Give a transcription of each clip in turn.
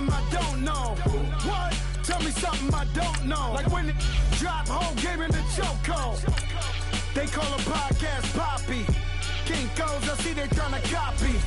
something I don't know. What? Tell me something I don't know. Like when it drop whole game in the chokehold. They call a podcast Poppy. Kinkos, I see they tryna copy.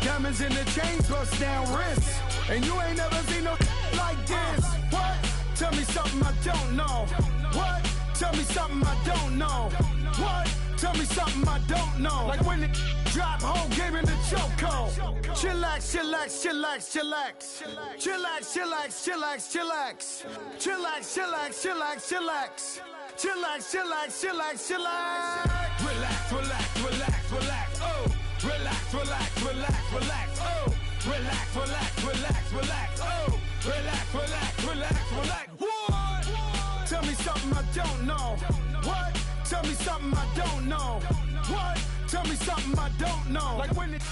Diamonds in the chains, bust down wrists. And you ain't never seen no like this. What? Tell me something I don't know. What? Tell me something I don't know. What? Tell me something I don't know. Like when it drop whole game in the chokehold. Chillax, chillax, chillax, chillax. Chillax, chillax, chillax, chillax. Chillax, chillax, chillax, chillax. Chillax, chillax, chillax, chillax. Relax, relax, relax, relax. Oh, relax, relax, relax, relax. Oh, relax, relax, relax, relax. Oh, relax, relax, relax, relax. What? Tell me something I don't know. What? Tell me something I don't know. What? Tell me something I don't know. Like when it...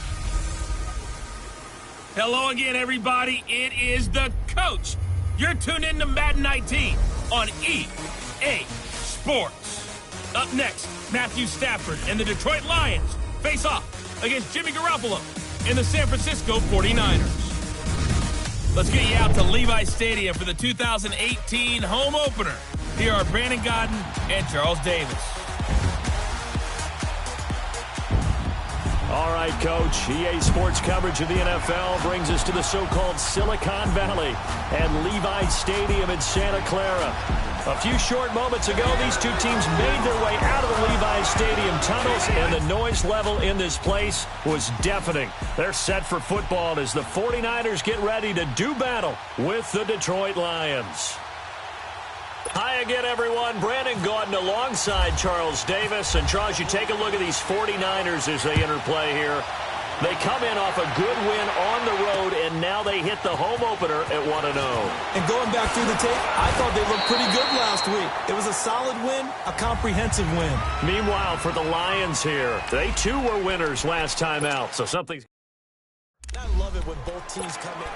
Hello again, everybody. It is the coach. You're tuned in to Madden 19 on EA Sports. Up next, Matthew Stafford and the Detroit Lions face off against Jimmy Garoppolo and the San Francisco 49ers. Let's get you out to Levi's Stadium for the 2018 home opener. Here are Brandon Gaudin and Charles Davis. All right, Coach. EA Sports coverage of the NFL brings us to the so-called Silicon Valley and Levi's Stadium in Santa Clara. A few short moments ago, these two teams made their way out of the Levi's Stadium tunnels, and the noise level in this place was deafening. They're set for football as the 49ers get ready to do battle with the Detroit Lions. Hi again, everyone. Brandon Gaudin alongside Charles Davis. And, Charles, you take a look at these 49ers as they interplay here. They come in off a good win on the road, and now they hit the home opener at 1-0. And going back through the tape, I thought they looked pretty good last week. It was a solid win, a comprehensive win. Meanwhile, for the Lions here, they too were winners last time out. So something's... I love it when both teams come in.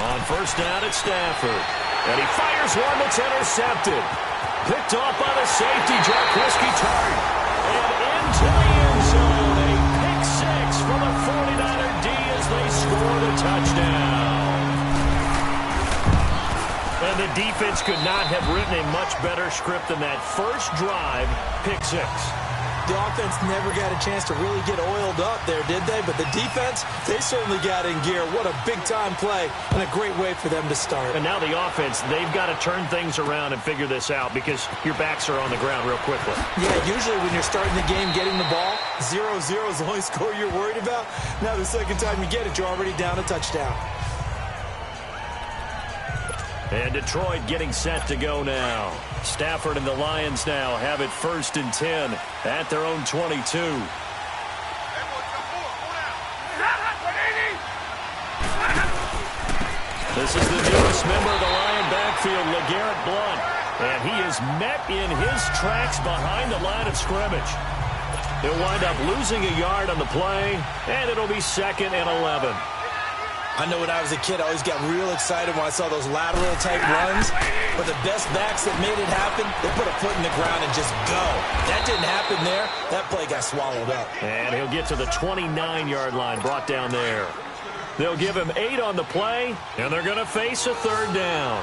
On first down, it's Stafford. And he fires one that's intercepted. Picked off by the safety, Jaquiski Tartt. And into the end zone. A pick six for the 49er D as they score the touchdown. And the defense could not have written a much better script than that first drive, pick six. The offense never got a chance to really get oiled up there, did they? But the defense, they certainly got in gear. What a big-time play and a great way for them to start. And now the offense, they've got to turn things around and figure this out because your backs are on the ground real quickly. Yeah, usually when you're starting the game, getting the ball, 0-0 is the only score you're worried about. Now the second time you get it, you're already down a touchdown. And Detroit getting set to go now. Stafford and the Lions now have it 1st and 10 at their own 22. This is the newest member of the Lion backfield, LeGarrette Blount. And he is met in his tracks behind the line of scrimmage. He'll wind up losing a yard on the play, and it'll be 2nd and 11. I know when I was a kid, I always got real excited when I saw those lateral-type runs. But the best backs that made it happen, they put a foot in the ground and just go. That didn't happen there. That play got swallowed up. And he'll get to the 29-yard line, brought down there. They'll give him 8 on the play, and they're going to face a 3rd down.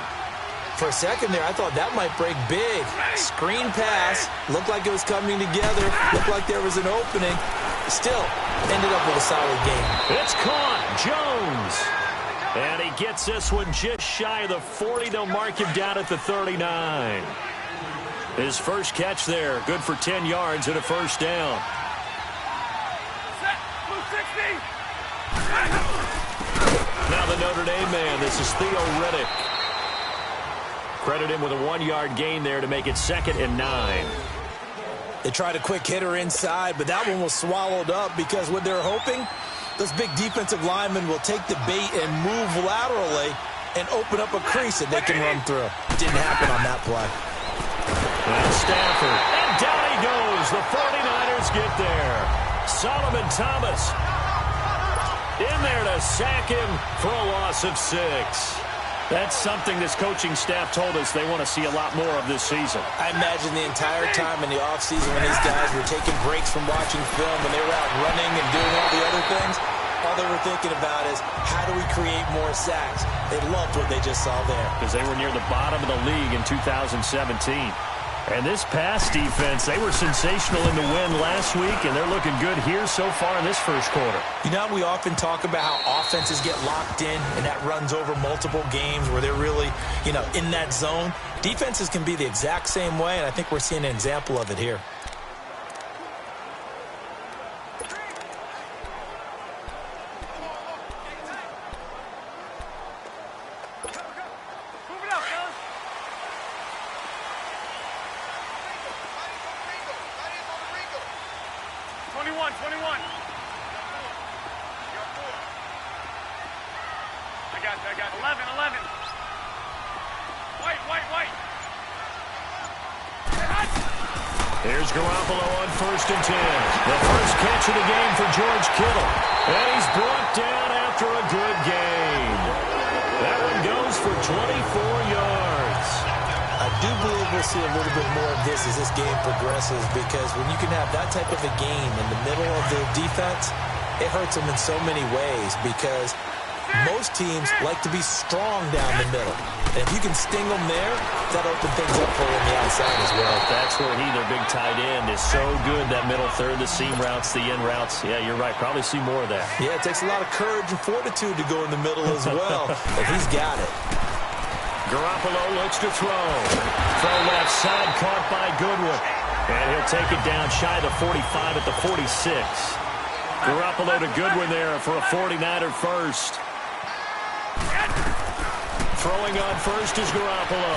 For a second there, I thought that might break big. Screen pass. Looked like it was coming together. Looked like there was an opening. Still, ended up with a solid game. It's caught. Jones. And he gets this one just shy of the 40. They'll mark him down at the 39. His first catch there. Good for 10 yards and a 1st down. Now the Notre Dame man. This is Theo Riddick. Credit him with a 1-yard gain there to make it 2nd and 9. They tried a quick hitter inside, but that one was swallowed up because what they're hoping, those big defensive linemen will take the bait and move laterally and open up a crease that they can run through. Didn't happen on that play. And Stafford. And down he goes. The 49ers get there. Solomon Thomas. in there to sack him for a loss of 6. That's something this coaching staff told us they want to see a lot more of this season. I imagine the entire time in the offseason when these guys were taking breaks from watching film and they were out running and doing all the other things, all they were thinking about is, how do we create more sacks? They loved what they just saw there. Because they were near the bottom of the league in 2017. And this pass defense, they were sensational in the win last week, and they're looking good here so far in this first quarter. You know, we often talk about how offenses get locked in, and that runs over multiple games where they're really, in that zone. Defenses can be the exact same way, and I think we're seeing an example of it here. I got 11. White. Here's Garoppolo on 1st and 10. The first catch of the game for George Kittle. And he's brought down after a good gain. That one goes for 24 yards. I do believe we'll see a little bit more of this as this game progresses, because when you can have that type of a game in the middle of the defense, it hurts them in so many ways, because most teams like to be strong down the middle. And if you can sting them there, that opens things up for them on the outside as well. That's where their big tight end, is so good, that middle third, the seam routes, the in routes. Yeah, you're right. Probably see more of that. Yeah, it takes a lot of courage and fortitude to go in the middle as well. And he's got it. Garoppolo looks to throw. Throw left side, caught by Goodwin. And he'll take it down shy of the 45 at the 46. Garoppolo to Goodwin there for a 49er first. Throwing on first is Garoppolo.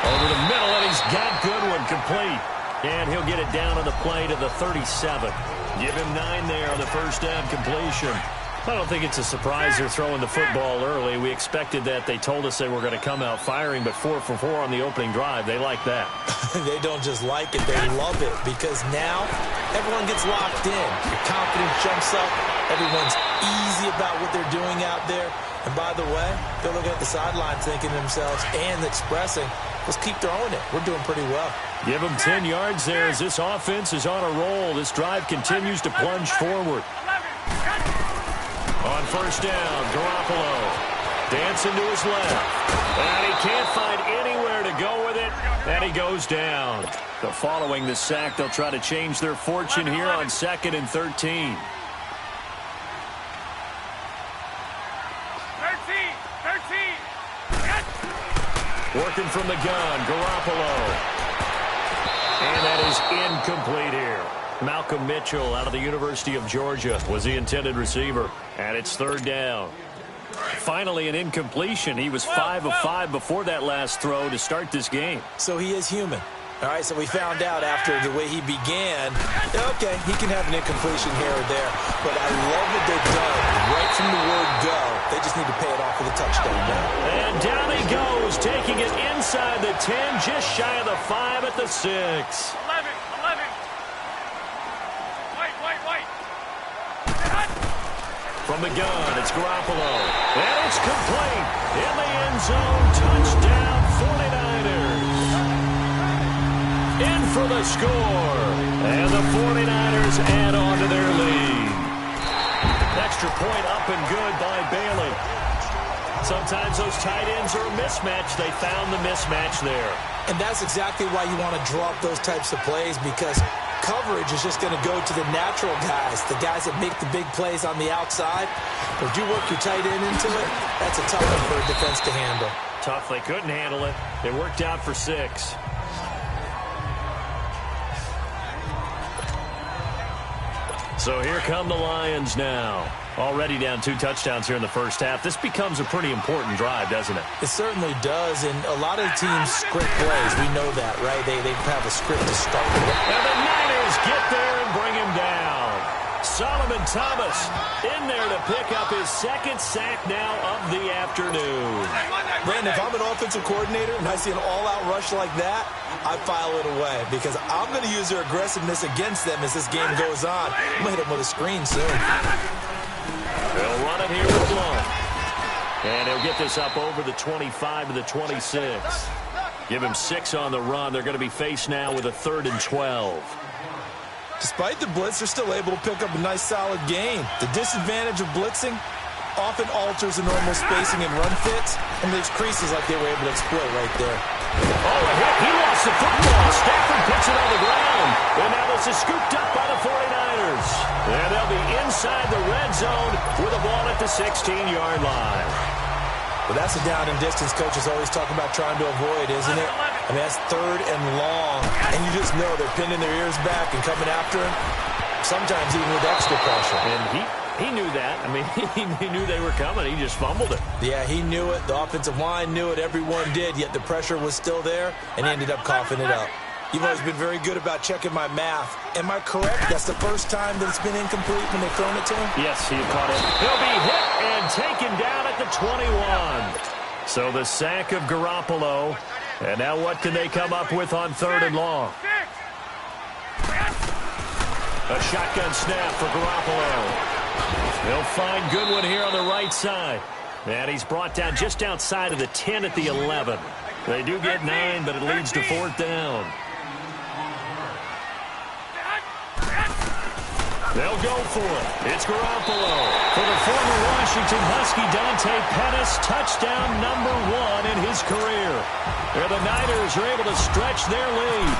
Over the middle, and he's got Goodwin complete. And he'll get it down on the play to the 37. Give him 9 there on the first down completion. I don't think it's a surprise they're throwing the football early. We expected that. They told us they were going to come out firing, but 4 for 4 on the opening drive. They like that. They don't just like it, they love it, because now everyone gets locked in. Your confidence jumps up. Everyone's easy about what they're doing out there. And by the way, they're looking at the sidelines thinking to themselves and expressing, let's keep throwing it. We're doing pretty well. Give them 10 yards there as this offense is on a roll. This drive continues to plunge forward. On first down, Garoppolo dancing to his left. And he can't find anywhere to go with it. And he goes down. But following the sack, they'll try to change their fortune here on 2nd and 13. 13. Working from the gun, Garoppolo. And that is incomplete here. Malcolm Mitchell out of the University of Georgia was the intended receiver. And it's 3rd down. Finally an incompletion. He was 5 of 5 before that last throw to start this game. So he is human. All right, so we found out after the way he began, okay, he can have an incompletion here or there, but I love what they've done right from the word go. They just need to pay it off with a touchdown now. And down he goes, taking it inside the 10, just shy of the 5 at the 6. 11. From the gun, it's Garoppolo. And it's complete. In the end zone, touchdown 49ers. In for the score. And the 49ers add on to their lead. Extra point up and good by Bailey. Sometimes those tight ends are a mismatch. They found the mismatch there. And that's exactly why you want to draw up those types of plays, because coverage is just going to go to the natural guys, the guys that make the big plays on the outside. But if you work your tight end into it, that's a tough one for a defense to handle. Tough. They couldn't handle it. It worked out for 6. So here come the Lions now. Already down 2 touchdowns here in the first half. This becomes a pretty important drive, doesn't it? It certainly does, and a lot of teams script plays. We know that, right? They have a script to start with. And the Niners get there and bring him down. Solomon Thomas in there to pick up his 2nd sack now of the afternoon. Brandon, if I'm an offensive coordinator and I see an all-out rush like that, I file it away, because I'm going to use their aggressiveness against them as this game goes on. I'm going to hit them with a screen soon. They'll They'll run it here with Blount. And he'll get this up over the 25 to the 26. Give him 6 on the run. They're going to be faced now with a 3rd and 12. Despite the blitz, they're still able to pick up a nice, solid gain. The disadvantage of blitzing often alters the normal spacing and run fits and leaves creases like they were able to exploit right there. Oh, a hit. He lost the football. Stafford puts it on the ground. And now this is scooped up by the 49ers. And they'll be inside the red zone with a ball at the 16-yard line. Well, that's a down and distance coaches always talk about trying to avoid, isn't it? I mean, that's 3rd and long. And you just know they're pinning their ears back and coming after him, sometimes even with extra pressure. And he knew that. I mean, he knew they were coming. He just fumbled it. Yeah, he knew it. The offensive line knew it. Everyone did, yet the pressure was still there, and he ended up coughing it up. You've always been very good about checking my math. Am I correct? That's the first time that it's been incomplete when they've thrown it to him? Yes, he caught it. He'll be hit and taken down at the 21. So the sack of Garoppolo. And now what can they come up with on 3rd and long? A shotgun snap for Garoppolo. They'll find Goodwin here on the right side. And he's brought down just outside of the 10 at the 11. They do get 9, but it leads to 4th down. They'll go for it. It's Garoppolo for the former Washington Husky Dante Pettis, touchdown number 1 in his career. And the Niners are able to stretch their lead.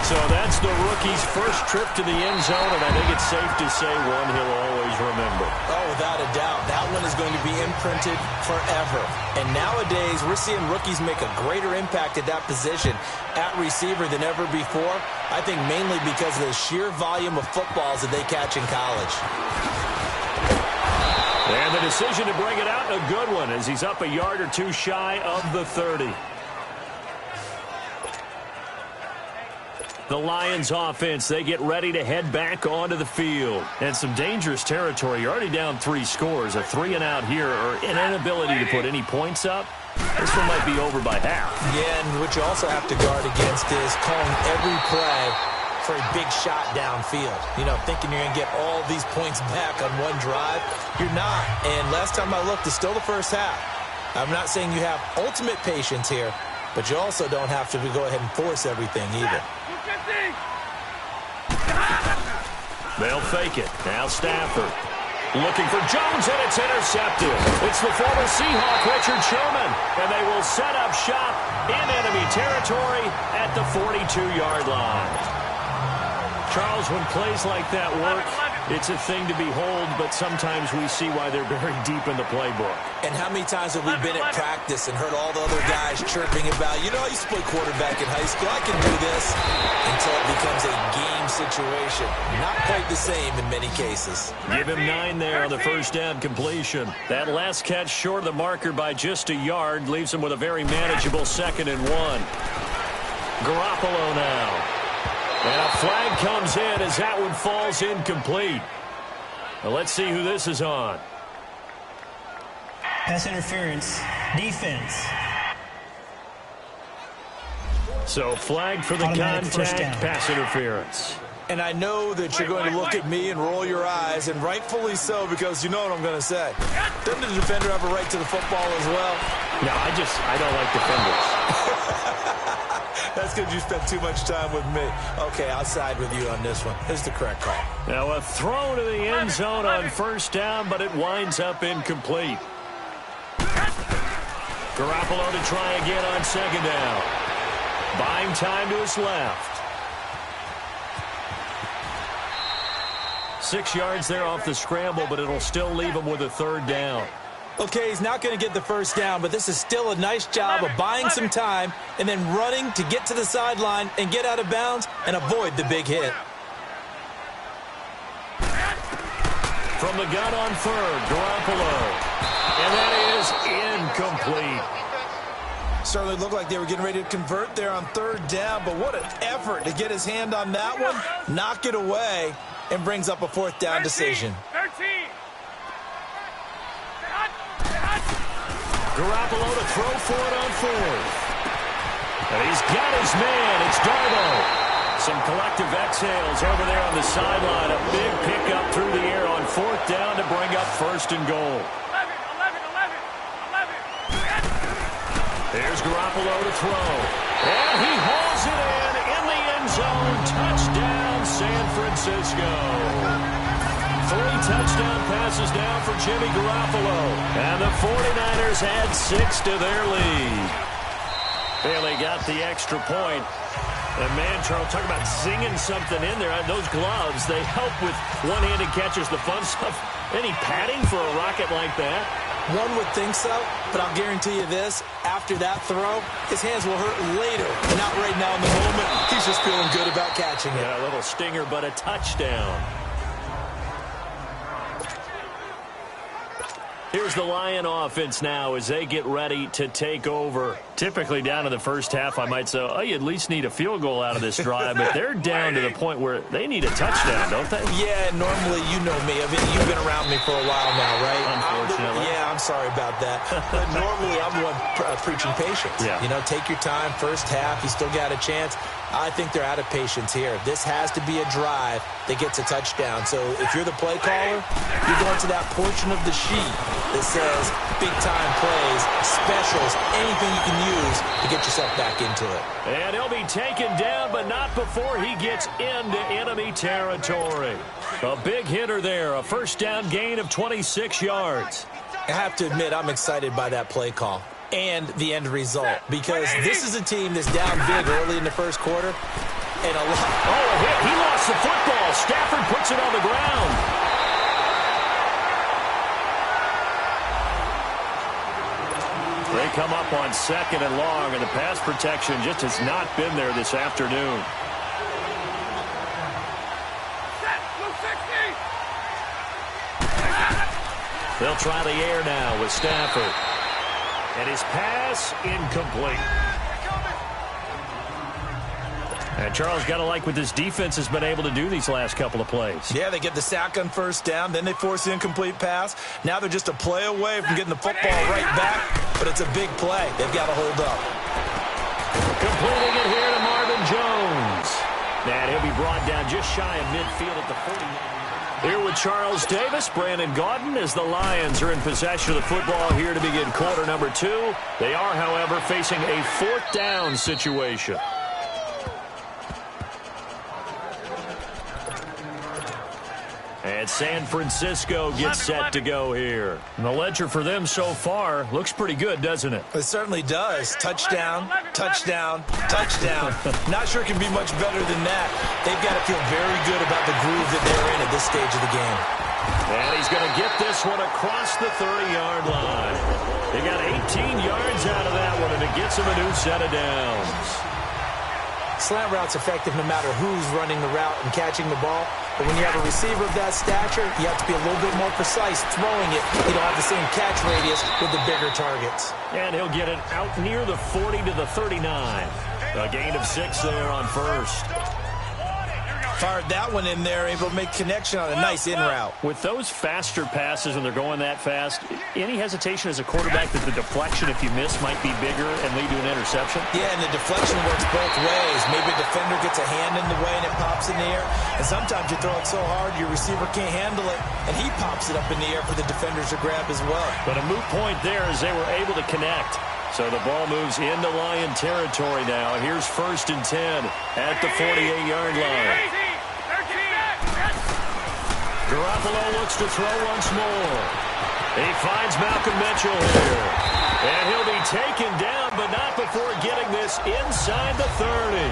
So that's the rookie's first trip to the end zone, and I think it's safe to say one he'll always remember. Oh, without a doubt. That one is going to be imprinted forever. And nowadays, we're seeing rookies make a greater impact at that position at receiver than ever before. I think mainly because of the sheer volume of footballs that they catch in college. And the decision to bring it out, a good one, as he's up a yard or two shy of the 30. The Lions offense, they get ready to head back onto the field. And some dangerous territory. You're already down 3 scores. A 3-and-out here, or an inability to put any points up. This one might be over by half. Yeah, and what you also have to guard against is calling every play for a big shot downfield. You know, thinking you're going to get all these points back on one drive. You're not. And last time I looked, it's still the first half. I'm not saying you have ultimate patience here, but you also don't have to go ahead and force everything either. They'll fake it. Now Stafford looking for Jones, and it's intercepted. It's the former Seahawk, Richard Sherman, and they will set up shop in enemy territory at the 42-yard line. Charles, when plays like that work, it's a thing to behold, but sometimes we see why they're very deep in the playbook. And how many times have we been at practice and heard all the other guys chirping about, you know, I used to play quarterback in high school, I can do this, until it becomes a game situation. Not quite the same in many cases. Give him 9 there on the first down completion. That last catch short of the marker by just a yard leaves him with a very manageable 2nd and 1. Garoppolo now. And a flag comes in as that one falls incomplete. Well, let's see who this is on. Pass interference. Defense. So flag for the contact, pass interference. And I know that you're going to look at me and roll your eyes, and rightfully so, because you know what I'm going to say. Doesn't the defender have a right to the football as well? No, I don't like defenders. That's because you spent too much time with me. Okay, I'll side with you on this one. It's the correct call. Now a throw to the end zone on first down, but it winds up incomplete. Garoppolo to try again on 2nd down. Buying time to his left. 6 yards there off the scramble, but it'll still leave him with a 3rd down. Okay, he's not going to get the first down, but this is still a nice job of buying some time and then running to get to the sideline and get out of bounds and avoid the big hit. From the gun on 3rd, Garoppolo. And that is incomplete. Certainly looked like they were getting ready to convert there on 3rd down, but what an effort to get his hand on that one, knock it away, and brings up a 4th down decision. 13. Garoppolo to throw for it on 4th. And he's got his man. It's Darbo. Some collective exhales over there on the sideline. A big pickup through the air on 4th down to bring up 1st and goal. 11. There's Garoppolo to throw. And he hauls it in the end zone. Touchdown, San Francisco. 3 touchdown passes down for Jimmy Garoppolo. And the 49ers add 6 to their lead. Bailey got the extra point. And man, Charles, talk about zinging something in there. Those gloves, they help with one-handed catches, the fun stuff. Any padding for a rocket like that? One would think so, but I'll guarantee you this. After that throw, his hands will hurt later. Not right now in the moment. He's just feeling good about catching it. Yeah, a little stinger, but a touchdown. Here's the Lion offense now as they get ready to take over. Typically down to the first half, I might say, oh, you at least need a field goal out of this drive, but they're down to the point where they need a touchdown, don't they? Yeah, normally, you know me. I mean, you've been around me for a while now, right? Unfortunately. I'm sorry about that. But normally, I'm the one preaching patience. Yeah. You know, take your time. First half, you still got a chance. I think they're out of patience here. This has to be a drive that gets a touchdown. So if you're the play caller, you're going to that portion of the sheet that says big-time plays, specials, anything you can use to get yourself back into it. And he'll be taken down, but not before he gets into enemy territory. A big hitter there, a first down gain of 26 yards. I have to admit, I'm excited by that play call and the end result, because this is a team that's down big early in the first quarter. And a lot. Oh, a hit. He lost the football. Stafford puts it on the ground. They come up on 2nd and long, and the pass protection just has not been there this afternoon. They'll try the air now with Stafford. And his pass incomplete. And Charles, got to like what this defense has been able to do these last couple of plays. Yeah, they get the sack on first down, then they force the incomplete pass. Now they're just a play away from getting the football right back, but it's a big play. They've got to hold up. Completing it here to Marvin Jones. And he'll be brought down just shy of midfield at the 40. Here with Charles Davis, Brandon Gaudin, as the Lions are in possession of the football here to begin quarter number 2. They are, however, facing a 4th down situation. And San Francisco gets set to go here. And the ledger for them so far looks pretty good, doesn't it? It certainly does. Touchdown, touchdown, touchdown. Not sure it can be much better than that. They've got to feel very good about the groove that they're in at this stage of the game. And he's going to get this one across the 30-yard line. They got 18 yards out of that one, and it gets him a new set of downs. Slant route's effective no matter who's running the route and catching the ball. But when you have a receiver of that stature, you have to be a little bit more precise throwing it. You don't have the same catch radius with the bigger targets. And he'll get it out near the 40 to the 39. A gain of 6 there on first. Fired that one in there, able to make connection on a nice in route. With those faster passes when they're going that fast, any hesitation as a quarterback that the deflection, if you miss, might be bigger and lead to an interception? Yeah, and the deflection works both ways. Maybe a defender gets a hand in the way and it pops in the air. And sometimes you throw it so hard your receiver can't handle it, and he pops it up in the air for the defenders to grab as well. But a moot point there as they were able to connect. So the ball moves into Lion territory now. Here's 1st and 10 at the 48-yard line. Garoppolo looks to throw once more. He finds Malcolm Mitchell here. And he'll be taken down, but not before getting this inside the 30.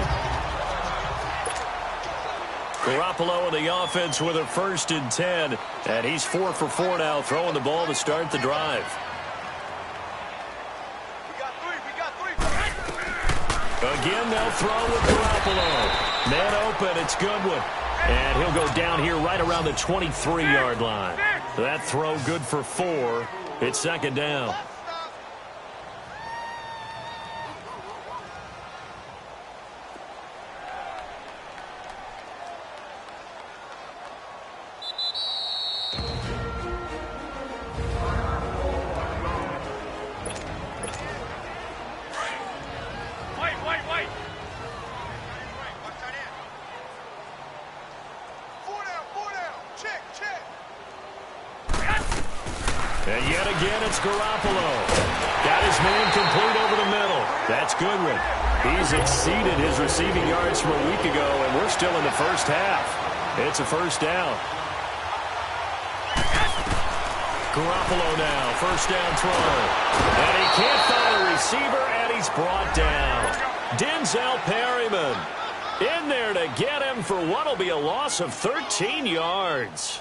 Garoppolo in the offense with a 1st and 10. And he's 4 for 4 now, throwing the ball to start the drive. Again, they'll throw with Garoppolo. Man open, it's Goodwin. And he'll go down here right around the 23-yard line. That throw good for 4. It's 2nd down. And yet again, it's Garoppolo. Got his man complete over the middle. That's Goodwin. He's exceeded his receiving yards from a week ago, and we're still in the first half. It's a first down. Garoppolo now, first down throw. And he can't find a receiver, and he's brought down. Denzel Perryman in there to get him for what will be a loss of 13 yards.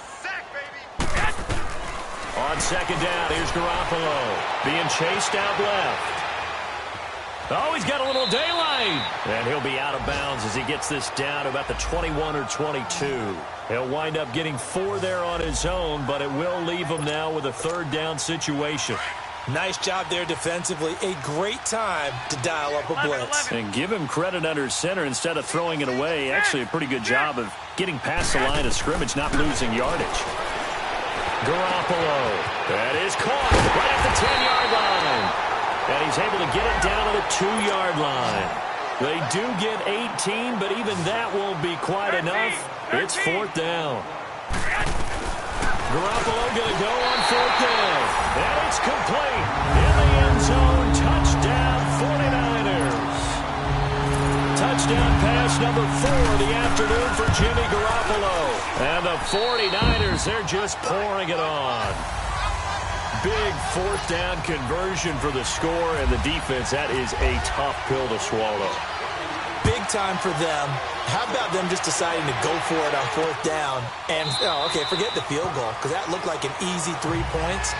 On second down, here's Garoppolo being chased out left. Oh, he's got a little daylight. And he'll be out of bounds as he gets this down about the 21 or 22. He'll wind up getting 4 there on his own, but it will leave him now with a third down situation. Nice job there defensively. A great time to dial up a blitz. And give him credit under center instead of throwing it away. Actually a pretty good job of getting past the line of scrimmage, not losing yardage. Garoppolo. That is caught right at the 10-yard line. And he's able to get it down to the 2-yard line. They do get 18, but even that won't be quite enough. It's fourth down. Garoppolo going to go on fourth down. And it's complete. In the end zone. Touchdown 49ers. Touchdown pass number 4 of the afternoon for Jimmy Garoppolo. And the 49ers, they're just pouring it on. Big fourth down conversion for the score, and the defense, that is a tough pill to swallow. Big time for them. How about them just deciding to go for it on fourth down? And, forget the field goal, because that looked like an easy 3 points.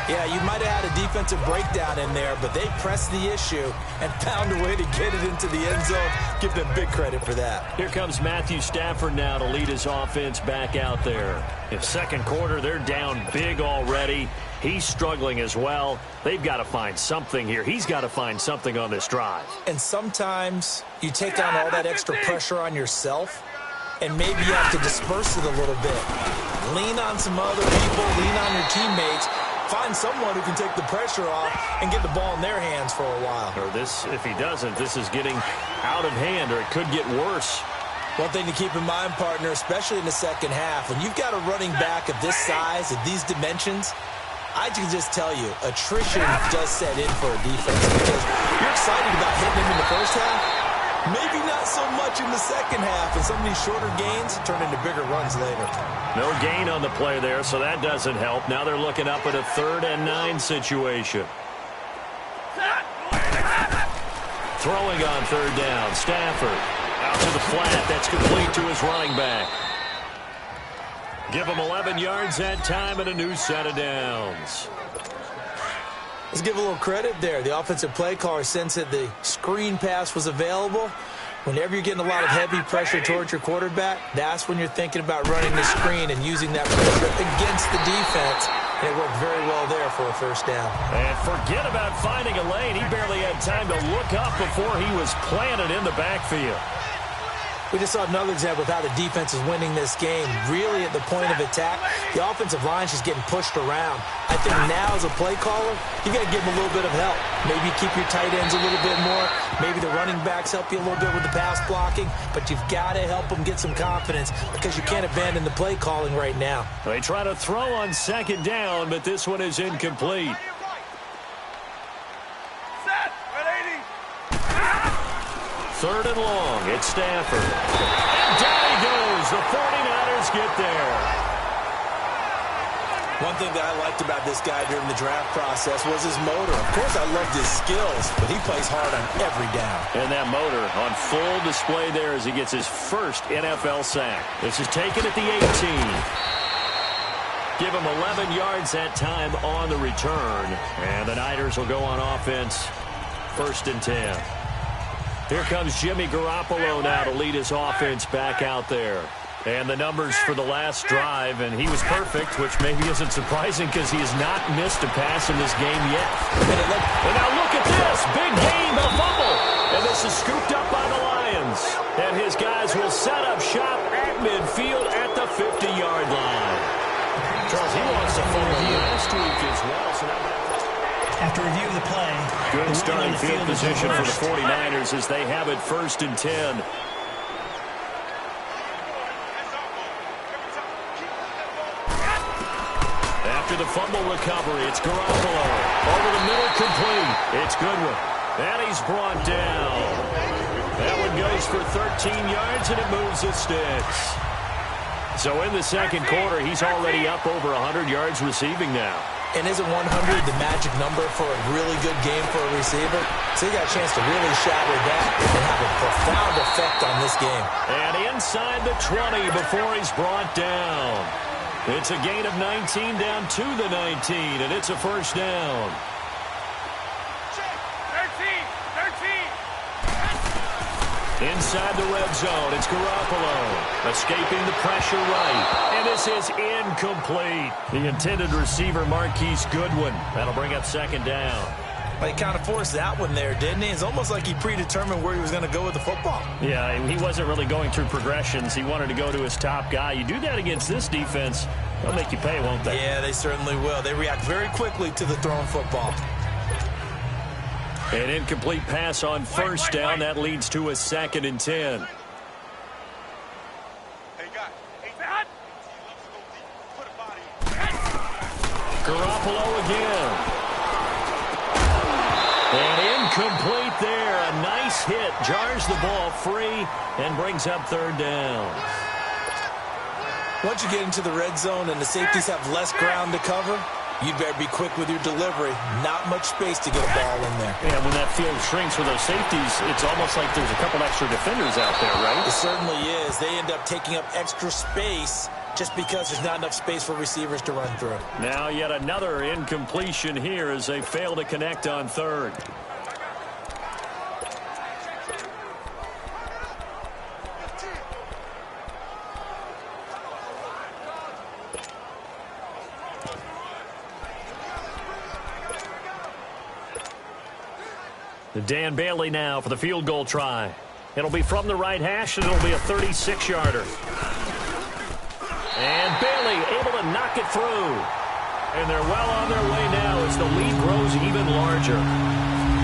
Yeah, you might have had a defensive breakdown in there, but they pressed the issue and found a way to get it into the end zone. Give them big credit for that. Here comes Matthew Stafford now to lead his offense back out there. In second quarter, they're down big already. He's struggling as well. They've got to find something here. He's got to find something on this drive. And sometimes you take on all that extra pressure on yourself, and maybe you have to disperse it a little bit. Lean on some other people, lean on your teammates. Find someone who can take the pressure off and get the ball in their hands for a while. Or this, if he doesn't, this is getting out of hand, or it could get worse. One thing to keep in mind, partner, especially in the second half, when you've got a running back of this size, of these dimensions, I can just tell you, attrition does set in for a defense, because you're excited about hitting him in the first half. Maybe not so much in the second half, and some of these shorter gains turn into bigger runs later. No gain on the play there, so that doesn't help. Now they're looking up at a 3rd and 9 situation. Throwing on third down, Stafford out to the flat. That's complete to his running back. Give him 11 yards that time and a new set of downs. Let's give a little credit there. The offensive play caller sensed that the screen pass was available. Whenever you're getting a lot of heavy pressure towards your quarterback, that's when you're thinking about running the screen and using that pressure against the defense. And it worked very well there for a first down. And forget about finding a lane. He barely had time to look up before he was planted in the backfield. We just saw another example of how the defense is winning this game. Really at the point of attack, the offensive line's just getting pushed around. I think now as a play caller, you got to give them a little bit of help. Maybe keep your tight ends a little bit more. Maybe the running backs help you a little bit with the pass blocking. But you've got to help them get some confidence, because you can't abandon the play calling right now. They try to throw on second down, but this one is incomplete. Third and long, it's Stafford. And down he goes. The 49ers get there. One thing that I liked about this guy during the draft process was his motor. Of course, I loved his skills, but he plays hard on every down. And that motor on full display there as he gets his first NFL sack. This is taken at the 18. Give him 11 yards that time on the return. And the Niners will go on offense. 1st and 10. Here comes Jimmy Garoppolo now to lead his offense back out there. And the numbers for the last drive, and he was perfect, which maybe isn't surprising because he has not missed a pass in this game yet. And now look at this. Big gain, a fumble. And this is scooped up by the Lions. And his guys will set up shop at midfield at the 50-yard line. Charles, he lost a fumble last week as well, so that... After review of the play, good starting field position for the 49ers as they have it 1st and 10. After after the fumble recovery. It's Garoppolo. Over the middle, complete. It's Goodwin. And he's brought down. That one goes for 13 yards, and it moves the sticks. So in the second quarter, he's already up over 100 yards receiving now. And isn't 100 the magic number for a really good game for a receiver? So he got a chance to really shatter that and have a profound effect on this game. And inside the 20 before he's brought down. It's a gain of 19 down to the 19, and it's a first down. 13. Inside the red zone, it's Garoppolo. Escaping the pressure right. And this is incomplete. The intended receiver, Marquise Goodwin. That'll bring up second down. Well, he kind of forced that one there, didn't he? It's almost like he predetermined where he was going to go with the football. Yeah, he wasn't really going through progressions. He wanted to go to his top guy. You do that against this defense, they'll make you pay, won't they? Yeah, they certainly will. They react very quickly to the thrown football. An incomplete pass on first down. That leads to a 2nd and 10. Garoppolo again. And incomplete there. A nice hit. Jars the ball free and brings up third down. Once you get into the red zone and the safeties have less ground to cover, you'd better be quick with your delivery. Not much space to get a ball in there. Yeah, when that field shrinks with those safeties, it's almost like there's a couple extra defenders out there, right? It certainly is. They end up taking up extra space just because there's not enough space for receivers to run through. Now yet another incompletion here as they fail to connect on third. Dan Bailey now for the field goal try. It'll be from the right hash, and it'll be a 36-yarder. And Bailey able to knock it through. And they're well on their way now as the lead grows even larger.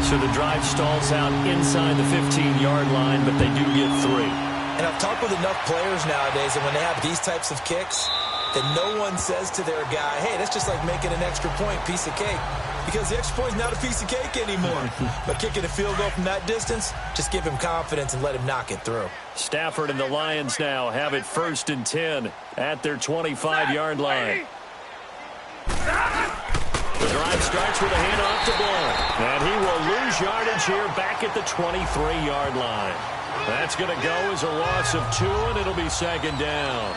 So the drive stalls out inside the 15-yard line, but they do get 3. And I've talked with enough players nowadays, and when they have these types of kicks, that no one says to their guy, hey, that's just like making an extra point, piece of cake. Because the extra point is not a piece of cake anymore. But kicking a field goal from that distance, just give him confidence and let him knock it through. Stafford and the Lions now have it 1st and 10 at their 25-yard line. The drive starts with a handoff to Blount. And he will lose yardage here back at the 23-yard line. That's going to go as a loss of 2, and it'll be 2nd down.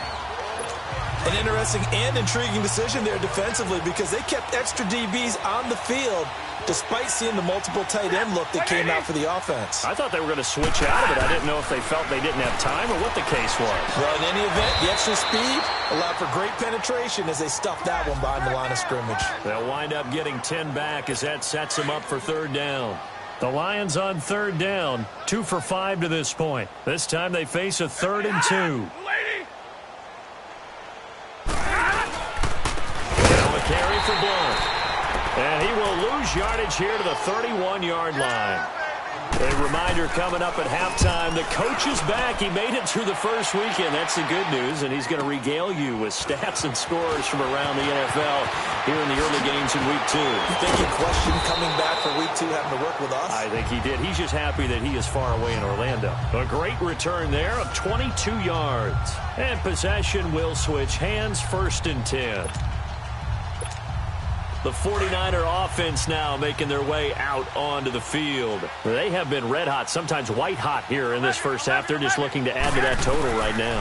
An interesting and intriguing decision there defensively because they kept extra DBs on the field despite seeing the multiple tight end look that came out for the offense. I thought they were going to switch out of it. I didn't know if they felt they didn't have time or what the case was. Well, in any event, the extra speed allowed for great penetration as they stuffed that one behind the line of scrimmage. They'll wind up getting 10 back as that sets them up for 3rd down. The Lions on 3rd down, 2 for 5 to this point. This time they face a 3rd and 2. Carry for Blount. And he will lose yardage here to the 31-yard line. A reminder coming up at halftime, the coach is back. He made it through the first weekend. That's the good news, and he's going to regale you with stats and scores from around the NFL here in the early games in Week 2. You think he questioned coming back for Week 2 having to work with us? I think he did. He's just happy that he is far away in Orlando. A great return there of 22 yards. And possession will switch hands, 1st and 10. The 49er offense now making their way out onto the field. They have been red hot, sometimes white hot here in this first half. They're just looking to add to that total right now.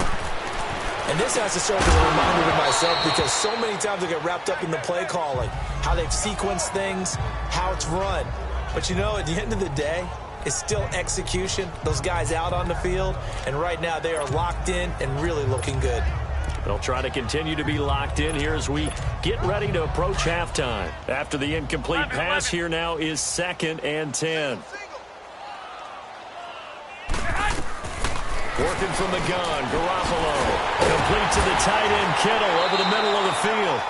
And this has to serve as a reminder to myself because so many times I get wrapped up in the play calling, how they've sequenced things, how it's run. But you know, at the end of the day, it's still execution. Those guys out on the field, and right now they are locked in and really looking good. They'll try to continue to be locked in here as we get ready to approach halftime. After the incomplete pass, here now is 2nd and 10. Working from the gun, Garoppolo. Complete to the tight end, Kittle, over the middle of the field.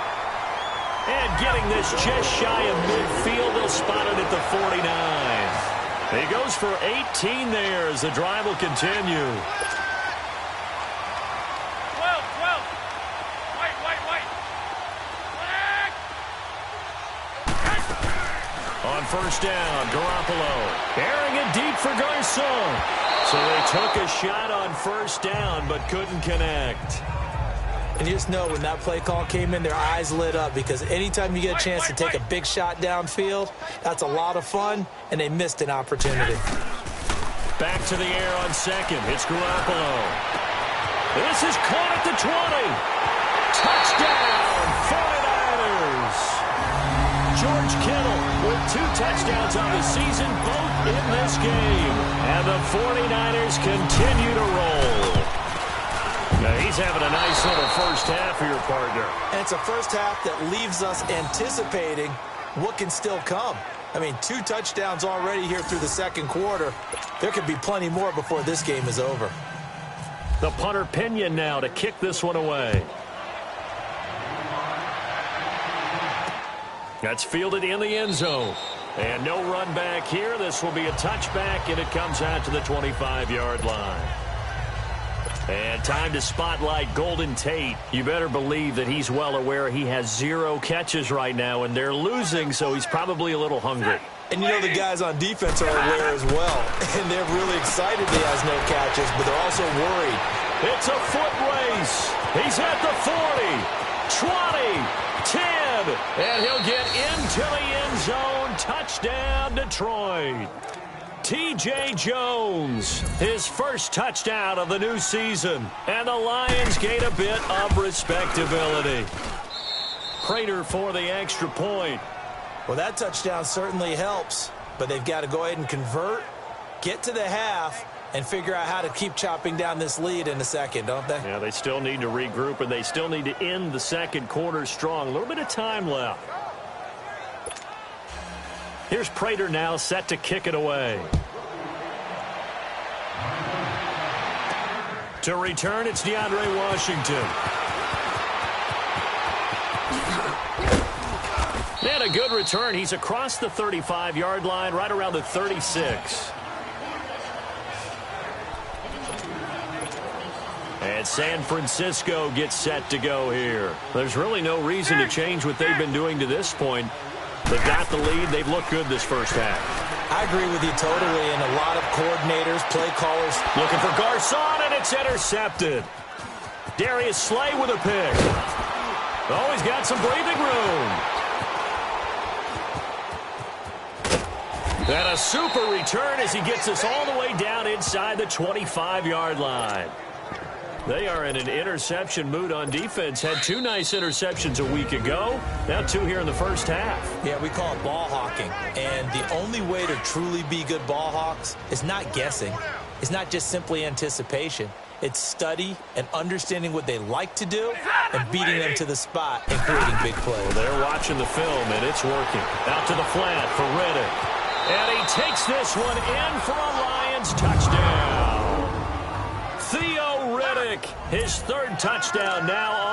And getting this just shy of midfield, they'll spot it at the 49. He goes for 18 there as the drive will continue. first down. Garoppolo airing it deep for Garcon. So they took a shot on first down but couldn't connect. And you just know when that play call came in, their eyes lit up, because anytime you get a chance to take a big shot downfield, that's a lot of fun, and they missed an opportunity. Back to the air on second. It's Garoppolo. This is caught at the 20. Touchdown, 49ers. George Kittle with 2 touchdowns on the season, both in this game. And the 49ers continue to roll. Now he's having a nice little first half for your partner. And it's a first half that leaves us anticipating what can still come. I mean, 2 touchdowns already here through the second quarter. There could be plenty more before this game is over. The punter Pinion now to kick this one away. That's fielded in the end zone. And no run back here. This will be a touchback, and it comes out to the 25-yard line. And time to spotlight Golden Tate. You better believe that he's well aware he has 0 catches right now, and they're losing, so he's probably a little hungry. And you know the guys on defense are aware as well. And they're really excited he has no catches, but they're also worried. It's a foot race. He's at the 40, 20, 10, and he'll get into the end zone. Touchdown, Detroit. T.J. Jones, his first touchdown of the new season. And the Lions gain a bit of respectability. Prater for the extra point. Well, that touchdown certainly helps, but they've got to go ahead and convert, get to the half, and figure out how to keep chopping down this lead in a second, don't they? Yeah, they still need to regroup, and they still need to end the second quarter strong. A little bit of time left. Here's Prater now set to kick it away. To return, it's DeAndre Washington. And a good return. He's across the 35-yard line, right around the 36. And San Francisco gets set to go here. There's really no reason to change what they've been doing to this point. They've got the lead. They've looked good this first half. I agree with you totally, and a lot of coordinators, play callers. Looking for Garcon, and it's intercepted. Darius Slay with a pick. Oh, he's got some breathing room. And a super return as he gets us all the way down inside the 25-yard line. They are in an interception mood on defense. Had 2 nice interceptions a week ago. Now 2 here in the first half. Yeah, we call it ball hawking. And the only way to truly be good ball hawks is not guessing. It's not just simply anticipation. It's study and understanding what they like to do and beating them to the spot and creating big plays. Well, they're watching the film, and it's working. Out to the flat for Riddick. And he takes this one in for a Lions touchdown. Theo Riddick, his 3rd touchdown now on